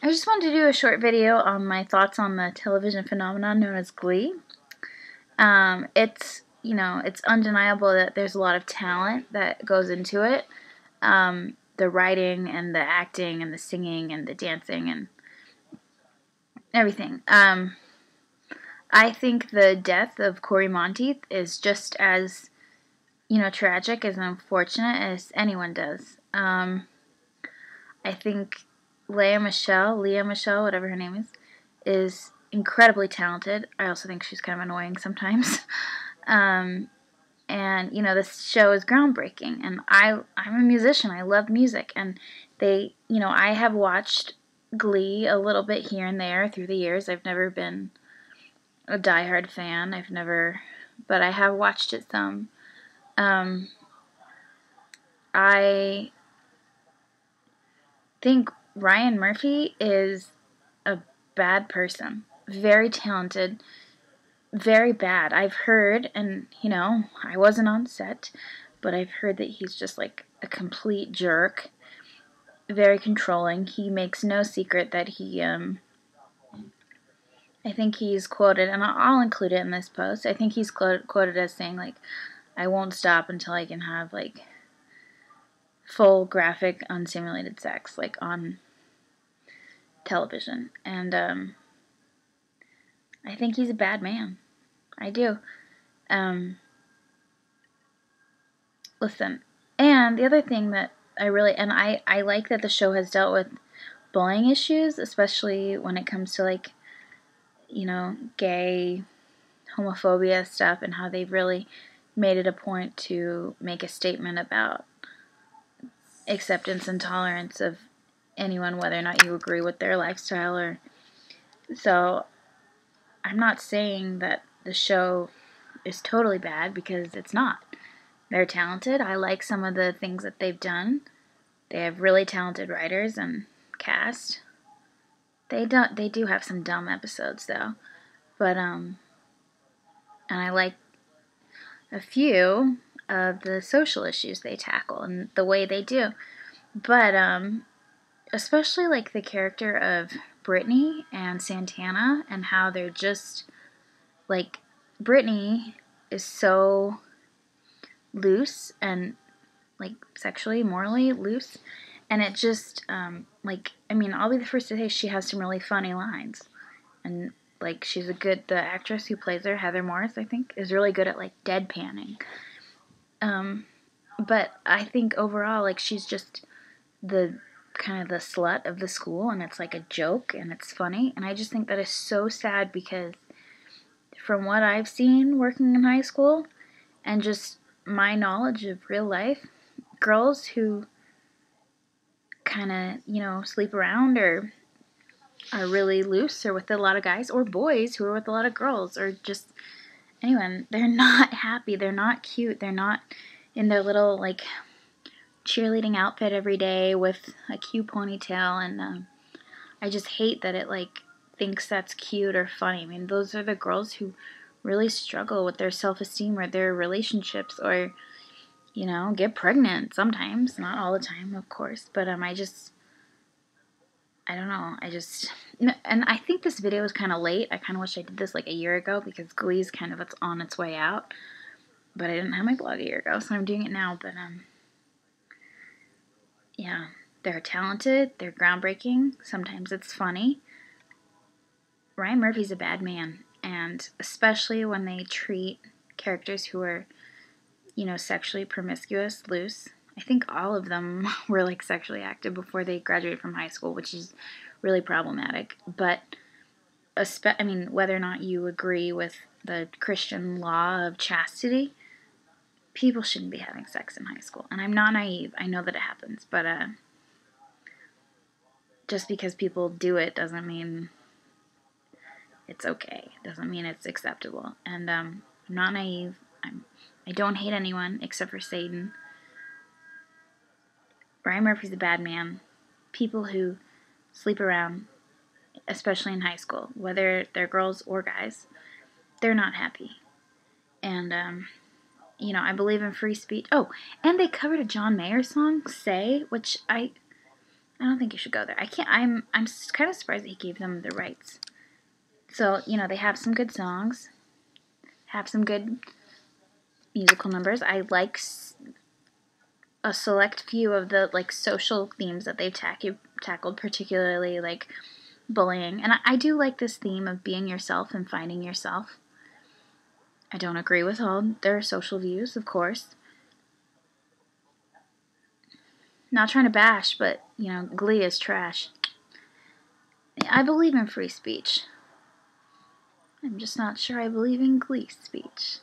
I just wanted to do a short video on my thoughts on the television phenomenon known as Glee. It's undeniable that there's a lot of talent that goes into it. The writing and the acting and the singing and the dancing and everything. I think the death of Corey Monteith is just as, tragic as unfortunate as anyone does. I think Leah Michelle, whatever her name is incredibly talented. I also think she's kind of annoying sometimes. And this show is groundbreaking. And I'm a musician. I love music. And I have watched Glee a little bit here and there through the years. I've never been a diehard fan. But I have watched it some. I think Ryan Murphy is a bad person. Very talented, very bad. I've heard, and I wasn't on set, but I've heard that he's just like a complete jerk. Very controlling. He makes no secret that I think he's quoted, and I'll include it in this post. I think he's quoted as saying, like, I won't stop until I can have, like, full graphic unsimulated sex, like, on television. And I think he's a bad man. I do. Listen, and the other thing that I like that the show has dealt with bullying issues, especially when it comes to, like, gay homophobia stuff, and how they've really made it a point to make a statement about acceptance and tolerance of anyone, whether or not you agree with their lifestyle. Or so I'm not saying that the show is totally bad, because it's not. They're talented. I like some of the things that they've done. They have really talented writers and cast. They do have some dumb episodes though. But and I like a few of the social issues they tackle and the way they do. But especially like the character of Brittany and Santana, and how they're just like, Brittany is so loose and like sexually, morally loose, and it just I'll be the first to say she has some really funny lines, and like the actress who plays her, Heather Morris, I think, is really good at like deadpanning. But I think overall, like, she's just the kind of the slut of the school, and it's like a joke and it's funny, and I just think that is so sad, because from what I've seen working in high school and just my knowledge of real life, girls who kind of, sleep around or are really loose or with a lot of guys, or boys who are with a lot of girls, or just anyone, they're not happy, they're not cute, they're not in their little, like, cheerleading outfit every day with a cute ponytail, and I just hate that it, like, thinks that's cute or funny. I mean, those are the girls who really struggle with their self-esteem or their relationships, or get pregnant sometimes, not all the time, of course, but I don't know, and I think this video is kind of late. I kind of wish I did this like a year ago, because Glee's kind of on its way out, but I didn't have my blog a year ago, so I'm doing it now. But yeah, they're talented, they're groundbreaking, sometimes it's funny. Ryan Murphy's a bad man, and especially when they treat characters who are sexually promiscuous, loose. I think all of them were like sexually active before they graduated from high school, which is really problematic. But whether or not you agree with the Christian law of chastity, people shouldn't be having sex in high school. And I'm not naive. I know that it happens, but just because people do it doesn't mean it's okay. Doesn't mean it's acceptable. And I'm not naive. I don't hate anyone except for Satan. Ryan Murphy's a bad man. People who sleep around, especially in high school, whether they're girls or guys, they're not happy. And, I believe in free speech. Oh, and they covered a John Mayer song, Say, which I I don't think you should go there. I'm kind of surprised that he gave them the rights. So, you know, they have some good songs, have some good musical numbers. I like a select few of the, like, social themes that they've tackled, particularly, like, bullying. And I do like this theme of being yourself and finding yourself. I don't agree with all their social views, of course. Not trying to bash, but, you know, Glee is trash. I believe in free speech. I'm just not sure I believe in Glee speech.